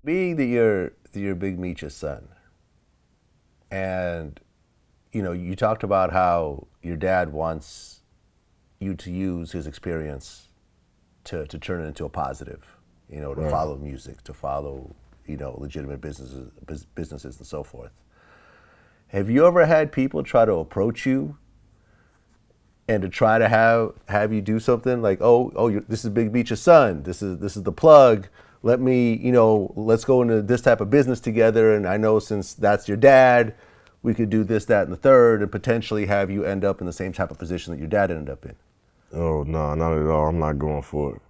Being that you're Big Meech's son, and you talked about how your dad wants you to use his experience to turn it into a positive, to Right. follow music, to follow, legitimate businesses and so forth. Have you ever had people try to approach you and to try to have you do something like, this is Big Meech's son. This is the plug. Let me, let's go into this type of business together. And I know since that's your dad, we could do this, that, and the third, and potentially have you end up in the same type of position that your dad ended up in. Oh no, not at all. I'm not going for it.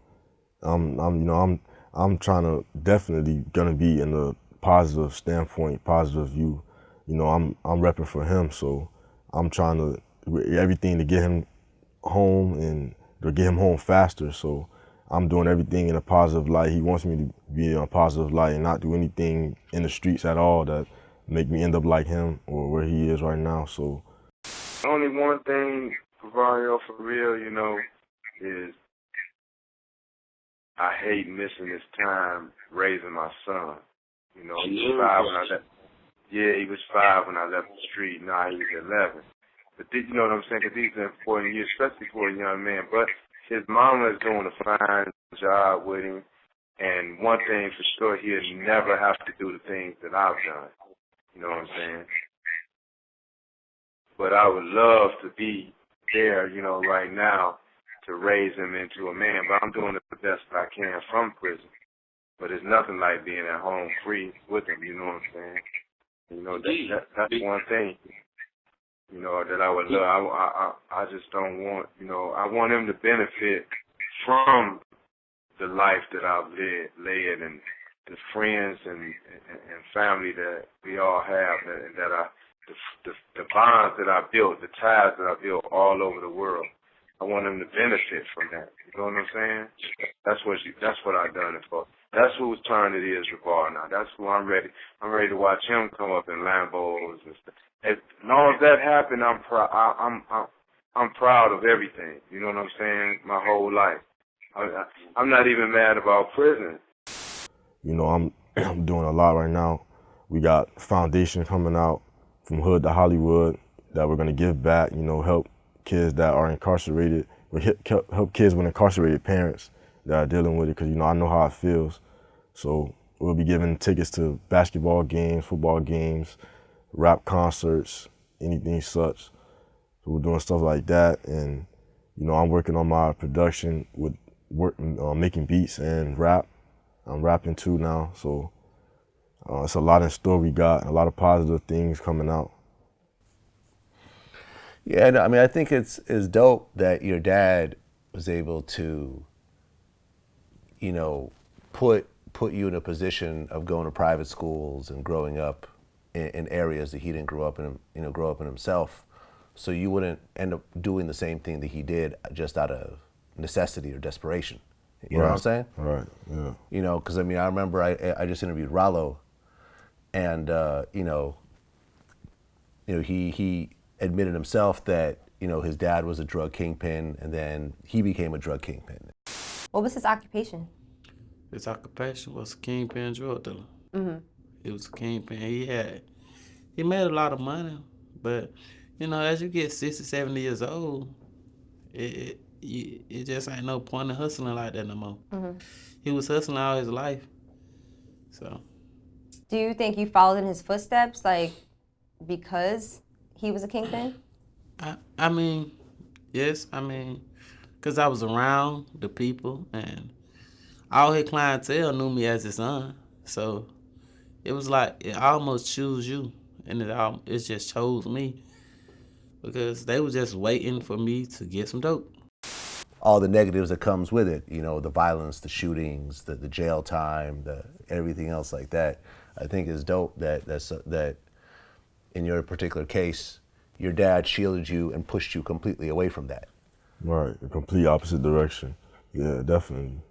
I'm trying to definitely gonna be in a positive standpoint, positive view. I'm repping for him, so I'm trying to everything to get him home and to get him home faster. So I'm doing everything in a positive light. He wants me to be in a positive light and not do anything in the streets at all that make me end up like him or where he is right now. So Only one thing, Vario, for real, is I hate missing this time raising my son. He was 5 when I left. Yeah, he was 5 when I left the street. Now he's 11. But you know what I'm saying? Because these are important years, especially for a young man. But his mama is doing a fine job with him. And one thing for sure, he'll never have to do the things that I've done. You know what I'm saying? But I would love to be there, right now to raise him into a man. But I'm doing the best I can from prison. But it's nothing like being at home free with him, you know what I'm saying? That's one thing, that I would love. I just don't want, I want him to benefit from the life that I've led and the friends and family that we all have, and that the bonds that I built, the ties that I built all over the world. I want him to benefit from that. You know what I'm saying? That's what I've done it for. That's whose turn it is, Rabar, now. That's who I'm ready. I'm ready to watch him come up in Lambos and stuff. As long as that happened, I'm proud of everything. You know what I'm saying? My whole life. I'm not even mad about prison. I'm doing a lot right now. We got foundation coming out from hood to Hollywood that we're gonna give back. Help kids that are incarcerated, or help kids with incarcerated parents that are dealing with it, because I know how it feels. So we'll be giving tickets to basketball games, football games, rap concerts, anything such. So we're doing stuff like that, and I'm working on my production with making beats and rap. I'm rapping too now, so it's a lot in store. We got a lot of positive things coming out. Yeah, no, I mean, I think it's dope that your dad was able to, put you in a position of going to private schools and growing up in areas that he didn't grow up in himself, so you wouldn't end up doing the same thing that he did just out of necessity or desperation. You know what I'm saying? Right. Yeah. Because I remember I just interviewed Rollo, and he admitted himself that his dad was a drug kingpin, and then he became a drug kingpin. What was his occupation? His occupation was a kingpin drug dealer. Mm-hmm. He was a kingpin. He made a lot of money, but as you get 60, 70 years old, it just ain't no point in hustling like that no more. Mm-hmm. He was hustling all his life, so. Do you think you followed in his footsteps, because he was a kingpin? Yes, because I was around the people, and all his clientele knew me as his son. So it was like it almost chose you, and it just chose me, because they were just waiting for me to get some dope. All the negatives that comes with it, the violence, the shootings, the jail time, everything else like that. I think is dope that in your particular case, your dad shielded you and pushed you completely away from that. Right, the complete opposite direction. Yeah, definitely.